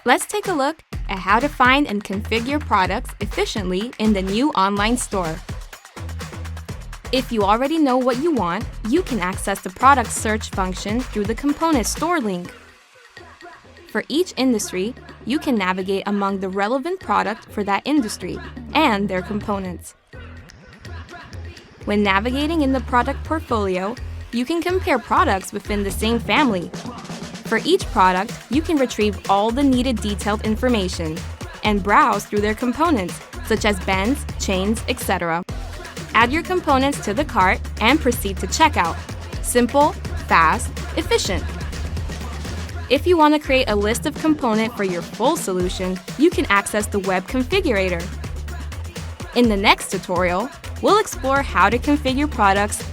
Let's take a look at how to find and configure products efficiently in the new online store. If you already know what you want, you can access the product search function through the component store link. For each industry, you can navigate among the relevant product for that industry and their components. When navigating in the product portfolio, you can compare products within the same family. For each product, you can retrieve all the needed detailed information and browse through their components, such as bends, chains, etc. Add your components to the cart and proceed to checkout. Simple, fast, efficient. If you want to create a list of components for your full solution, you can access the web configurator. In the next tutorial, we'll explore how to configure products